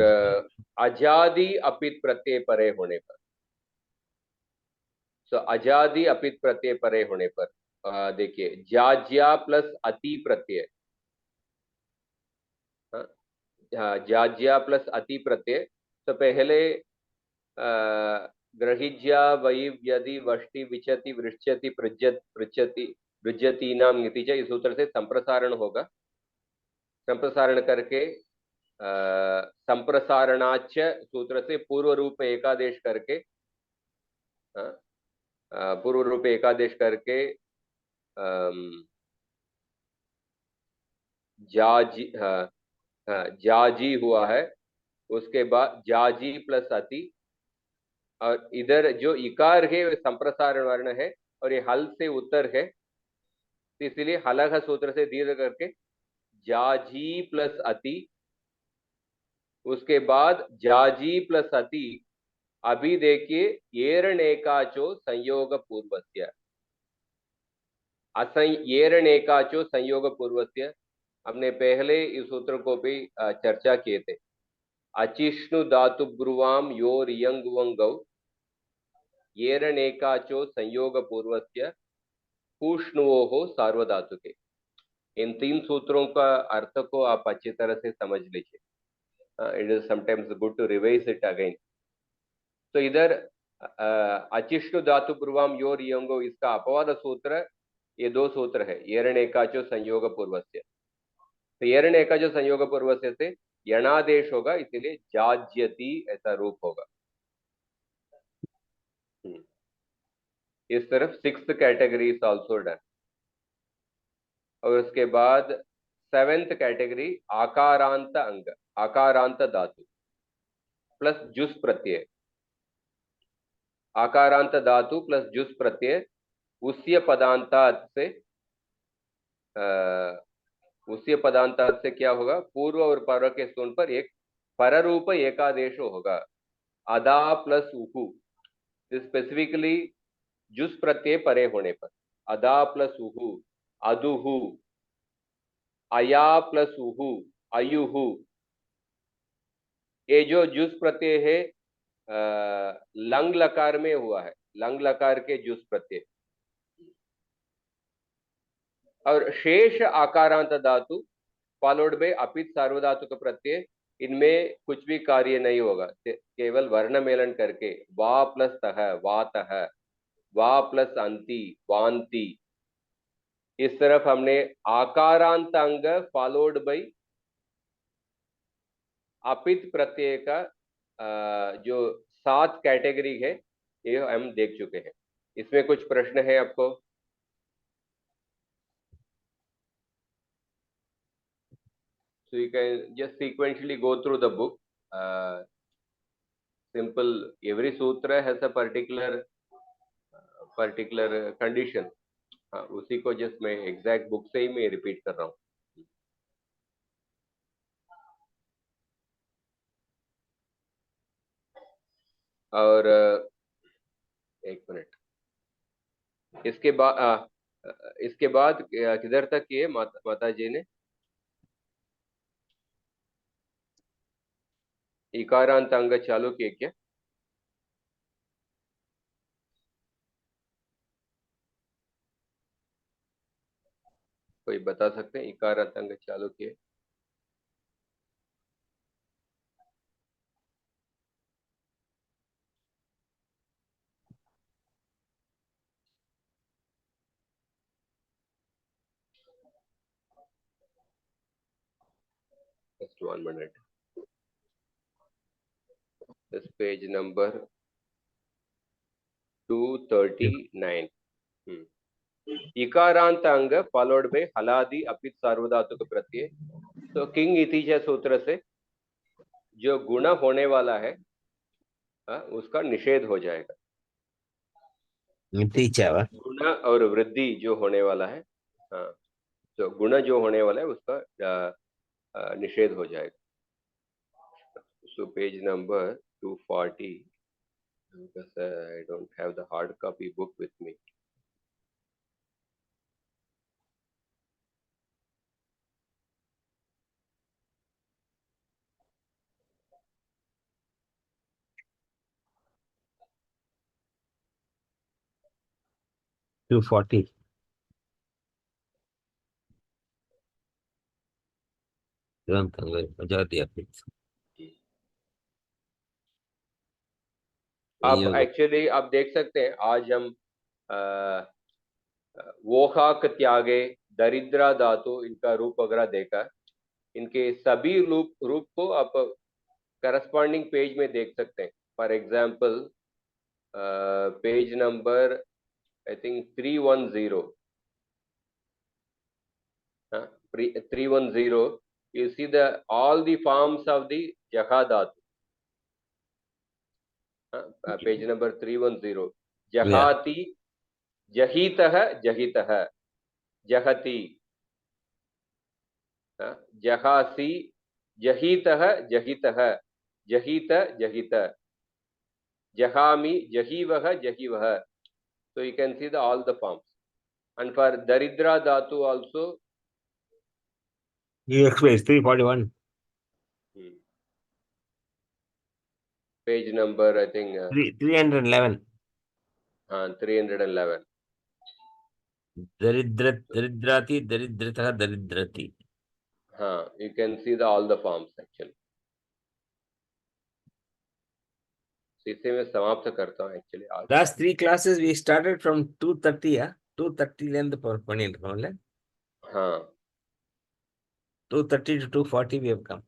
अजादि अपित प्रत्यय परे होने पर, तो अजादि अपित प्रत्यय परे होने पर देखिए जाज्या प्लस अति प्रत्यय, जाज्या प्लस अति प्रत्यय। तो पहले ग्रहिज्या वै व्यदि वष्टि विचति वृश्चति पृच्छति वृज्यतीनाम नीति इस सूत्र से संप्रसारण होगा। संप्रसारण करके संप्रसारणाच सूत्र से पूर्व रूप एकादेश करके, पूर्व रूप एकादेश करके जाजी, जाजी हुआ है। उसके बाद जाजी प्लस अति, और इधर जो इकार है वो संप्रसारण वर्ण है और ये हल से उत्तर है, इसलिए हलह सूत्र से दीर्घ करके जाजी प्लस अति। उसके बाद जाजी प्लस अति, अभी देखिए येरणेकाचो संयोग पूर्वस्य, येरणेकाचो संयोग पूर्वस्य। हमने पहले इस सूत्र को भी चर्चा किए थे। अचिष्णु धातु ब्रुवाम योर यंग वंगौ येरणेकाचो संयोग पूर्वस्य पूष्णुओ सार्वधातुके। इन तीन सूत्रों का अर्थ को आप अच्छी तरह से समझ लीजिए। It is sometimes good to revise it again. तो इधर अचिष्णु धातु पूर्वम योर यंगो, इसका अपवाद सूत्र ये दो सूत्र है, येरणेकाचो संयोग पूर्वस्य। तो येरणेकाचो संयोग पूर्वस्य से यणादेश होगा, इसीलिए जाज्यति ऐसा रूप होगा। इस तरफ sixth category is also done. और उसके बाद सेवेंथ कैटेगरी आकारांत अंग, आकारांत धातु प्लस जुस प्रत्यय। आकारांत धातु प्लस जुस प्रत्यय उस्य पदांतात से, उस्य पदांतात से क्या होगा, पूर्व और पर के स्थान पर एक पररूप एकादेश होगा। अदा प्लस उहु, स्पेसिफिकली जुस प्रत्यय परे होने पर अदा प्लस उहु, अदुहु, अया प्लस उहु, अयुहु। ये जो जुस प्रत्यय है लंग लकार में हुआ है, लंग लकार के जुस प्रत्यय। और शेष आकारांत धातु फॉलोड बाय अपित सार्वधातु का प्रत्यय, इनमें कुछ भी कार्य नहीं होगा, केवल वर्ण मेलन करके वा प्लस तह वातः, वा प्लस अंति वांति। इस तरफ हमने आकारांत अंग फॉलोड बाय अपित प्रत्यय का जो 7 कैटेगरी है ये हम देख चुके हैं। इसमें कुछ प्रश्न है आपको? So you can just sequentially go through the book. Simple, every sutra has a particular condition. उसी को जस्ट मैं एग्जैक्ट बुक से ही मैं रिपीट कर रहा हूँ। और एक मिनट, इसके बाद किधर तक किए माता जी ने? इकारांत अंग चालू किए क्या? कोई बता सकते हैं इकारांत अंग चालू किए? Just 1 minute. This page number 239. इकारांत अंग followed by हलादि अपित सार्वधातुक प्रत्यय। तो किंग इतिच सूत्र से जो गुण होने वाला है उसका निषेध हो जाएगा। गुण और वृद्धि जो होने वाला है, तो गुण जो होने वाला है उसका निषेध हो जाएगा। So page number 240, because I don't have the hard copy book with me. आप एक्चुअली आप देख सकते हैं, आज हम वोहाक त्यागे दरिद्रा धातु इनका रूप वगैरह देखा। इनके सभी रूप को आप करस्पॉन्डिंग पेज में देख सकते हैं। For example page number I think 310, 310, you see all the forms of the Jaha dhatu. Page number 310. Jahati, Jahitah, Jahitah, Jahati, Jahasi, Jahitah, Jahitah, Jahita, Jahita, Jahami, Jahivah, Jahivah. So you can see all the forms. And for Daridra dhatu also, you explain 341. Page number I think 311. 311. Daridrati, Daridratah, Daridrati. You can see all the forms actually. इसे मैं समाप्त करता हूँ actually आज। Last 3 classes we started from 230, 230 length per point. हाँ, 230 to 240 we have come.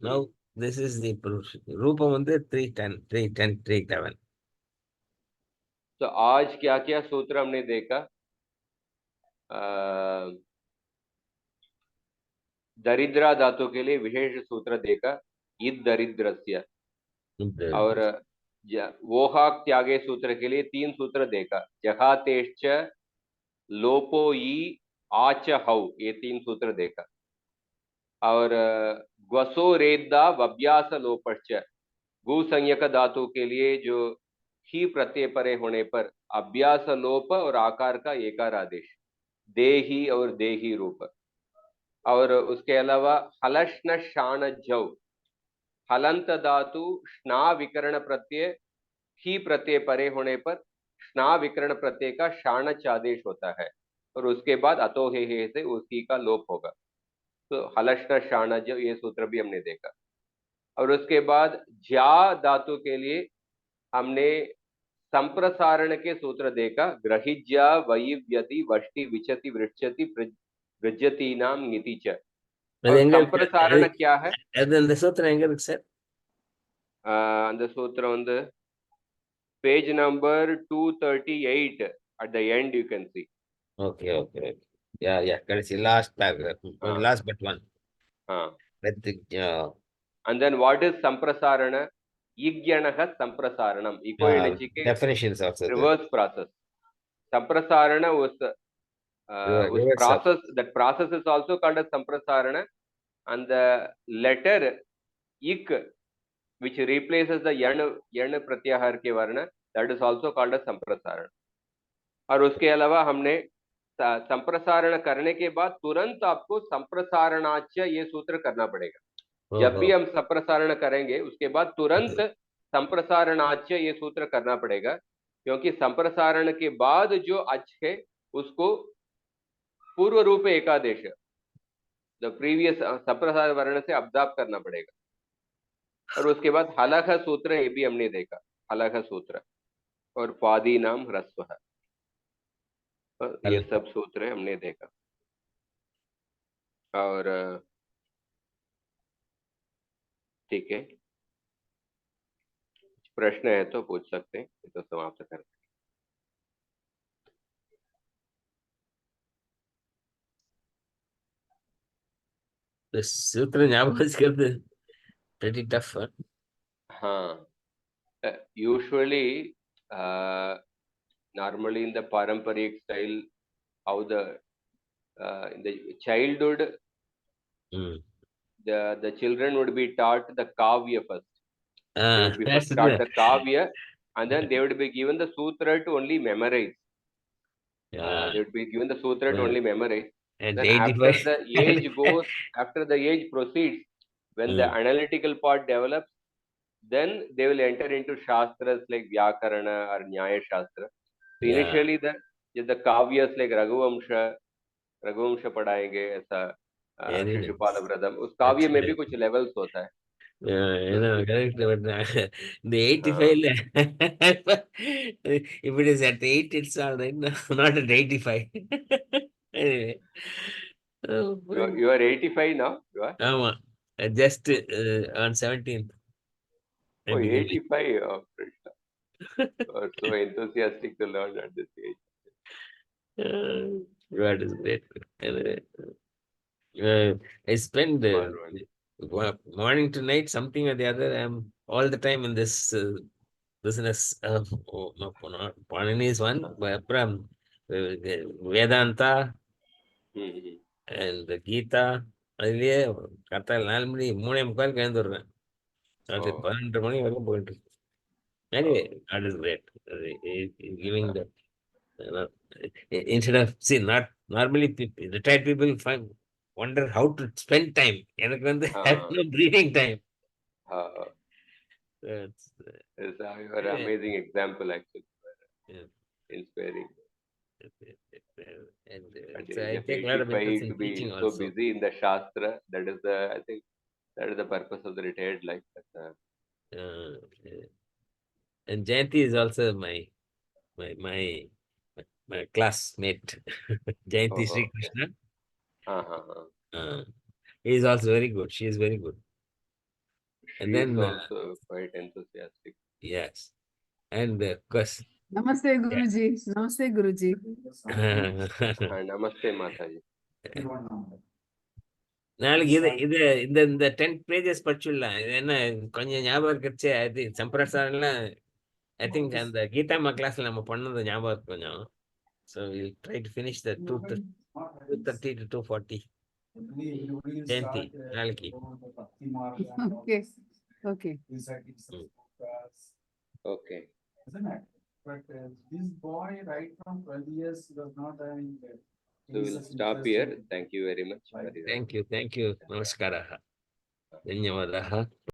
Now this is the Rupam on the 310, 310, 311. तो आज क्या क्या सूत्र हमने देखा? दरिद्रा धातु के लिए विशेष सूत्र देखा, ईद दरिद्रस्य। और वोहाक त्यागे सूत्र के लिए 3 सूत्र देखा, जहातेश्च, लोपो ई, आच हौ, ये 3 सूत्र देखा। और ग्वसो रेद्दा वभ्यास लोपश्च, गु संज्ञक धातु के लिए जो ही प्रत्यय परे होने पर अभ्यास लोप और आकार का एकार आदेश, देही और देही रूप। और उसके अलावा हलष्ण शाण जौ, हलंत धातु स्ना विकरण प्रत्यय ही प्रत्यय परे होने पर स्ना विकरण प्रत्यय का शाणच आदेश होता है, और उसके बाद अतो हे से उसी का लोप होगा। तो हलष्ण शाणज, ये सूत्र भी हमने देखा। और उसके बाद ज्या धातु के लिए हमने संप्रसारण के सूत्र देखा, ग्रहिज्या वैव्यति वष्टि विचति वृक्षति वृज्यति नाम नीति च। और संप्रसारण क्या है? the sutra எங்க சார்? அந்த சூத்திரம் வந்து page number 238 at the end you can see. Okay. Yeah. Currency last paragraph. Last but one. And then what is samprasarana? Igyanah samprasaranam. Eco energy ke definitions also reverse process. Samprasarana was process. That process is also called as samprasarana. And the letter ik which replaces the yan pratyahar के वर्ण, that is also called as संप्रसारण. और उसके अलावा हमने संप्रसारण करने के बाद तुरंत आपको संप्रसारणाच्य ये सूत्र करना पड़ेगा. जब भी हम संप्रसारण करेंगे उसके बाद तुरंत संप्रसारणाच्य ये सूत्र करना पड़ेगा, क्योंकि संप्रसारण के बाद जो अच है उसको पूर्व रूप एकादेश, द प्रीवियस संप्रसारण वर्ण से अब्दाप करना पड़ेगा. और उसके बाद हलख सूत्र ये भी हमने देखा, हलख सूत्र और पादी नाम ह्रस्व, ये सब सूत्र हमने देखा. और ठीक है, प्रश्न है तो पूछ सकते हैं, तो समाप्त करते हैं. The सूत्र ஞாபகம் pretty tough, huh? हाँ, usually normally in the parampariyik style, how the in the childhood the children would be taught the kavya first. They would be first taught the kavya, and then they would be given the sutra to only memorize. They would be given the sutra to only memorize. And Then after the age goes, after the age proceeds, when the analytical part develops, then they will enter into shastras like Vyakarana or Nyaya Shastra. So initially the kavyas like Raghuvamsha पढ़ाएंगे, ऐसा शिशुपाल व्रतम, उस काव्य में भी कुछ levels होता है. correct, but the 85 if it is at 8 it's all right, not at 85. Anyway, you are 85 now, you are? Just on 17th. Oh, 85. Oh, Krishna. You are so enthusiastic to learn at this age. God is great. Anyway, I spend morning to night, something or the other. I'm all the time in this business. Panini is one, Apram, Vedanta, and the Gita. அதுலயே கரெக்டாக 4 மணி 3:45 எழுந்துடுறேன். அது 12 மணி வரைக்கும் போயிட்டு இருக்கு. Anyway, God is great. Giving the instead of not normally people, retired people wonder how to spend time. எனக்கு வந்து no breathing time. It's you are an amazing example actually. Inspiring. And so I take a lot of interest in to be teaching so also. busy in the shastra, that is the, I think that is the purpose of the retired life. And Jayanti is also my classmate. Jayanti Sri Krishna. He is also very good. She is very good. And She then is also quite enthusiastic. Yes, and of course. Namaste Guruji. Namaste Guruji. Namaste Mataji. நாளைக்கு இந்த 10 pages படிச்சுடலாம். இது என்ன கொஞ்சம் ஞாபகம் இருக்கச்சு. அது சம்பிரசாரம்லாம் I think அந்த கீதாமா கிளாஸ்ல நம்ம பண்ணது ஞாபகம் இருக்கு கொஞ்சம். So we'll try to finish the 2:30 to 2:40. Jayanti, நாளைக்கு. Okay. Okay. Isn't it? But this boy, right from 12 years, does not have. So we'll stop here. Thank you very much. Thank you. Namaskaraha. Dhanyavadaha.